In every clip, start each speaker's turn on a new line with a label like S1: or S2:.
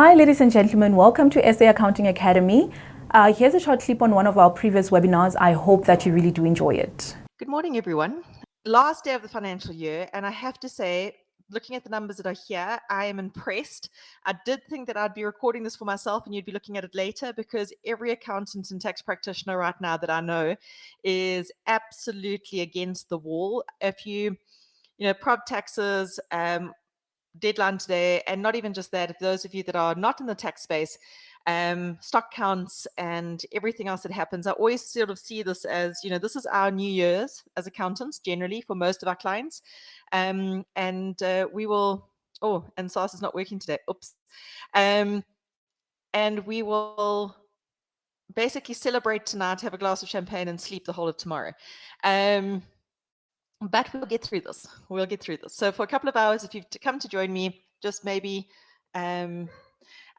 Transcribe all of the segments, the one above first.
S1: Hi, ladies and gentlemen. Welcome to SA Accounting Academy. Here's a short clip on one of our previous webinars. I hope that you really do enjoy it.
S2: Good morning, everyone. Last day of the financial year, and I have to say, looking at the numbers that are here, I am impressed. I did think that I'd be recording this for myself and you'd be looking at it later, because every accountant and tax practitioner right now that I know is absolutely against the wall. If you prod taxes, deadline today, and not even just that, if those of you that are not in the tax space, stock counts and everything else that happens, I always sort of see this as, this is our New Year's as accountants, generally for most of our clients. We will, and SARS is not working today. Oops. And we will basically celebrate tonight, have a glass of champagne and sleep the whole of tomorrow. But we'll get through this. We'll get through this. So for a couple of hours, if you've come to join me, just maybe, I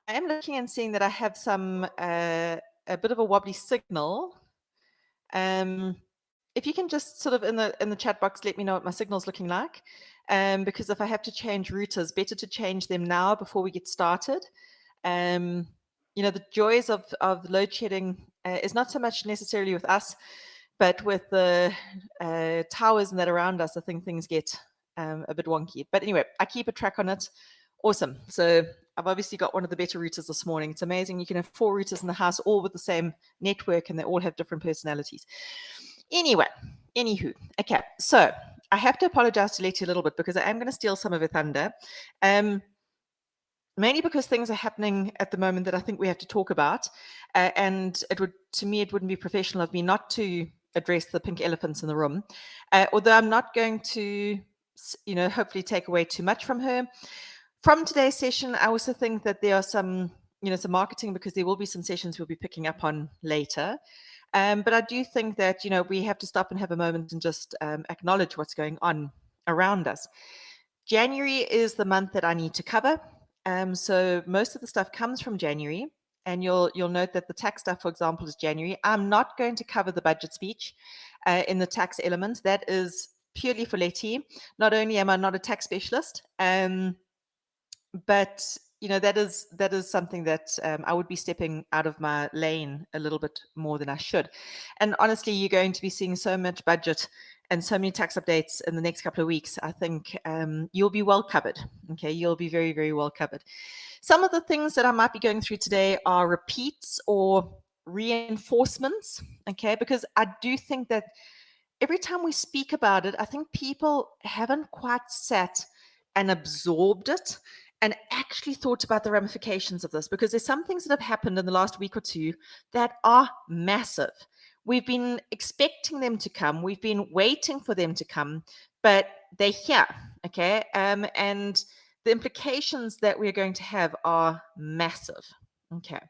S2: am looking and seeing that I have some a bit of a wobbly signal. If you can just sort of in the chat box let me know what my signal's looking like, because if I have to change routers, better to change them now before we get started. The joys of load shedding is not so much necessarily with us, but with the towers and that around us, I think things get a bit wonky. But anyway, I keep a track on it. Awesome. So I've obviously got one of the better routers this morning. It's amazing. You can have 4 routers in the house, all with the same network, and they all have different personalities. Anyway, anywho, okay. So I have to apologize to Lettie a little bit because I am going to steal some of her thunder. Mainly because things are happening at the moment that I think we have to talk about. And to me, it wouldn't be professional of me not to address the pink elephants in the room. Although I'm not going to, hopefully take away too much from her. From today's session, I also think that there are some marketing, because there will be some sessions we'll be picking up on later. But I do think that, we have to stop and have a moment and just acknowledge what's going on around us. January is the month that I need to cover. So most of the stuff comes from January, and you'll note that the tax stuff, for example, is January. I'm not going to cover the budget speech in the tax elements. That is purely for Lettie. Not only am I not a tax specialist, but that is something that I would be stepping out of my lane a little bit more than I should. And honestly, you're going to be seeing so much budget and so many tax updates in the next couple of weeks. I think you'll be well covered. Okay, you'll be very, very well covered. Some of the things that I might be going through today are repeats or reinforcements. Okay, because I do think that every time we speak about it, I think people haven't quite sat and absorbed it and actually thought about the ramifications of this, because there's some things that have happened in the last week or two that are massive. We've been expecting them to come. We've been waiting for them to come, but they're here, okay? And the implications that we're going to have are massive, okay?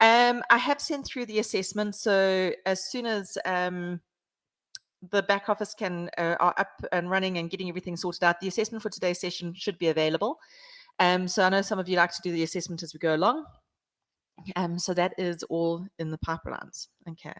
S2: I have sent through the assessment, so as soon as the back office are up and running and getting everything sorted out, the assessment for today's session should be available. So I know some of you like to do the assessment as we go along. So that is all in the pipelines. Okay.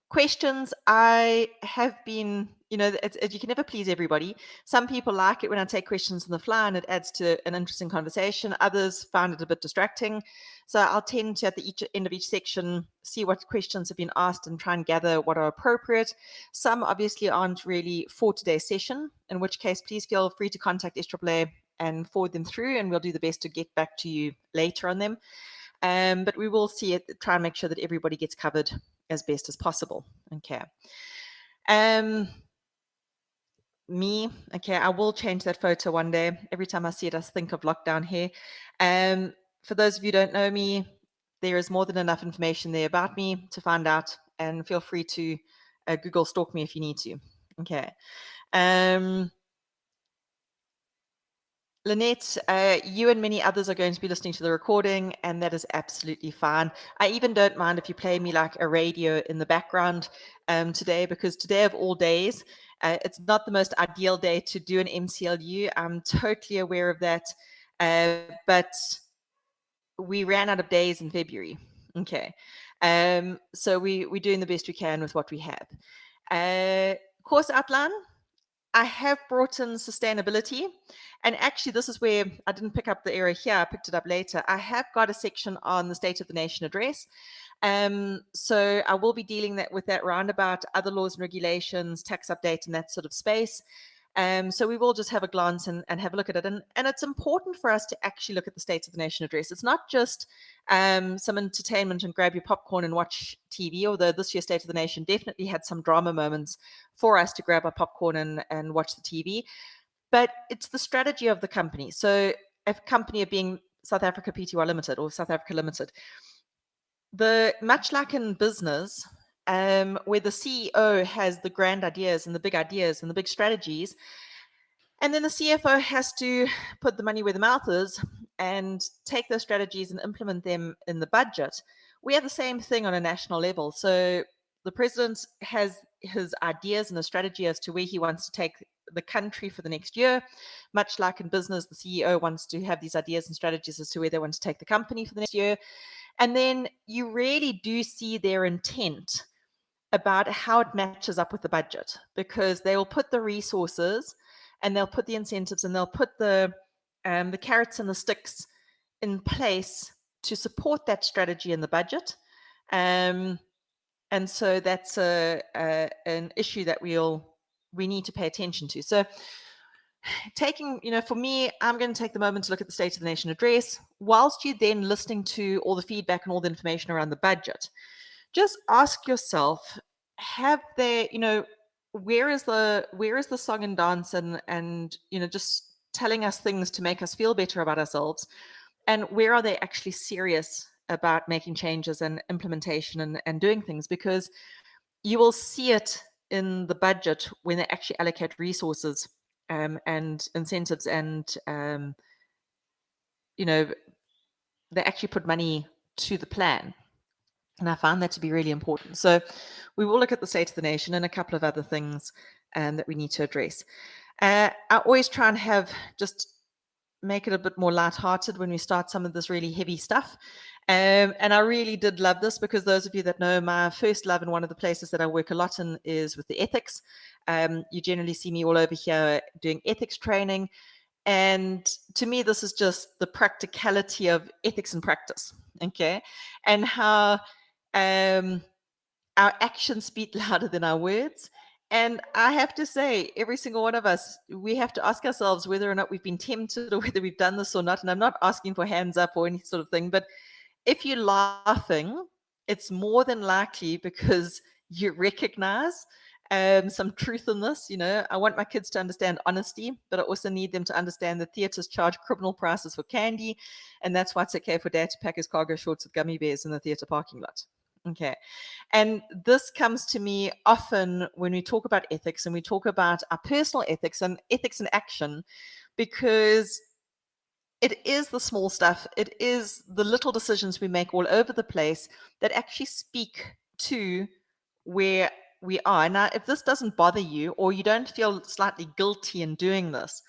S2: Questions. I have been, you can never please everybody. Some people like it when I take questions on the fly and it adds to an interesting conversation. Others find it a bit distracting. So I'll tend to, at the end of each section, see what questions have been asked and try and gather what are appropriate. Some obviously aren't really for today's session, in which case, please feel free to contact SAAA and forward them through, and we'll do the best to get back to you later on them. But we will see it, try and make sure that everybody gets covered as best as possible. Okay. Okay, I will change that photo one day. Every time I see it, I think of lockdown here. For those of you who don't know me, there is more than enough information there about me to find out, and feel free to Google stalk me if you need to. Okay. Lynette, you and many others are going to be listening to the recording, and that is absolutely fine. I even don't mind if you play me like a radio in the background today, because today of all days, it's not the most ideal day to do an MCLU. I'm totally aware of that, but we ran out of days in February. Okay, so we're doing the best we can with what we have. Course outline. I have brought in sustainability, and actually this is where I didn't pick up the area here, I picked it up later. I have got a section on the State of the Nation address. So I will be dealing with that roundabout, other laws and regulations, tax update, and that sort of space. So we will just have a glance and have a look at it. And it's important for us to actually look at the State of the Nation address. It's not just some entertainment and grab your popcorn and watch TV, although this year's State of the Nation definitely had some drama moments for us to grab our popcorn and watch the TV. But it's the strategy of the company. So a company of being South Africa Pty Limited or South Africa Limited, much like in business, where the CEO has the grand ideas and the big strategies, and then the CFO has to put the money where the mouth is and take those strategies and implement them in the budget. We have the same thing on a national level. So the president has his ideas and a strategy as to where he wants to take the country for the next year. Much like in business, the CEO wants to have these ideas and strategies as to where they want to take the company for the next year. And then you really do see their intent about how it matches up with the budget, because they will put the resources and they'll put the incentives and they'll put the carrots and the sticks in place to support that strategy in the budget. And so that's an issue that we need to pay attention to. So taking, for me, I'm going to take the moment to look at the State of the Nation address, whilst you're then listening to all the feedback and all the information around the budget. Just ask yourself, have they, where is the song and dance and just telling us things to make us feel better about ourselves, and where are they actually serious about making changes and implementation and doing things? Because you will see it in the budget when they actually allocate resources and incentives, and they actually put money to the plan. And I found that to be really important. So we will look at the State of the Nation and a couple of other things that we need to address. I always try and make it a bit more lighthearted when we start some of this really heavy stuff. And I really did love this, because those of you that know, my first love and one of the places that I work a lot in is with the ethics. You generally see me all over here doing ethics training. And to me, this is just the practicality of ethics in practice, okay? And how our actions speak louder than our words. And I have to say, every single one of us, we have to ask ourselves whether or not we've been tempted or whether we've done this or not. And I'm not asking for hands up or any sort of thing, but if you're laughing, it's more than likely because you recognize some truth in this. I want my kids to understand honesty, but I also need them to understand that theatres charge criminal prices for candy, and that's why it's okay for dad to pack his cargo shorts with gummy bears in the theatre parking lot. Okay. And this comes to me often when we talk about ethics and we talk about our personal ethics and ethics in action, because it is the small stuff, it is the little decisions we make all over the place that actually speak to where we are. Now, if this doesn't bother you, or you don't feel slightly guilty in doing this,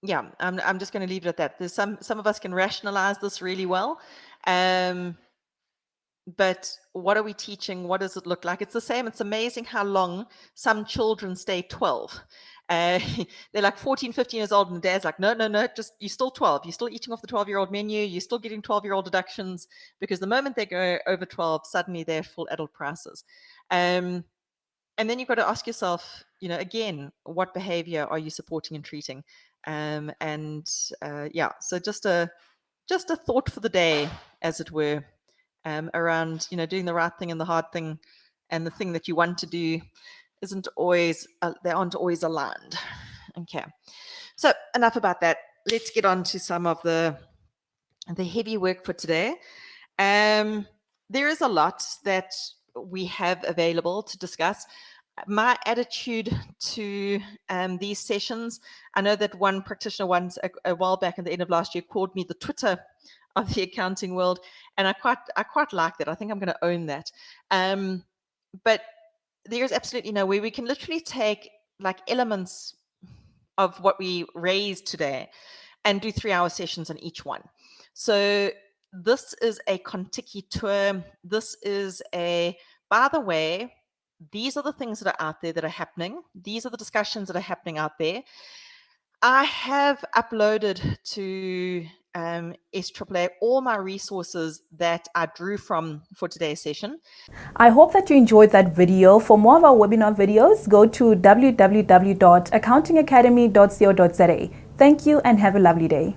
S2: yeah, I'm just going to leave it at that. There's some of us can rationalize this really well. But what are we teaching? What does it look like? It's the same. It's amazing how long some children stay 12. They're like 14, 15 years old, and the dad's like, no, just you're still 12. You're still eating off the 12-year-old menu. You're still getting 12-year-old deductions, because the moment they go over 12, suddenly they're full adult prices. And then you've got to ask yourself, again, what behavior are you supporting and treating? Yeah, so just a thought for the day, as it were. Around doing the right thing and the hard thing, and the thing that you want to do isn't always they aren't always aligned. Okay, so enough about that. Let's get on to some of the heavy work for today. There is a lot that we have available to discuss. My attitude to these sessions, I know that one practitioner once a while back at the end of last year called me the Twitter of the accounting world, and I quite like that. I think I'm going to own that. But there's absolutely no way. We can literally take like elements of what we raised today and do 3-hour sessions on each one. So this is a Kontiki tour. This is by the way, these are the things that are out there that are happening. These are the discussions that are happening out there. I have uploaded to SAAA all my resources that I drew from for today's session.
S1: I hope that you enjoyed that video. For more of our webinar videos, go to www.accountingacademy.co.za. Thank you and have a lovely day.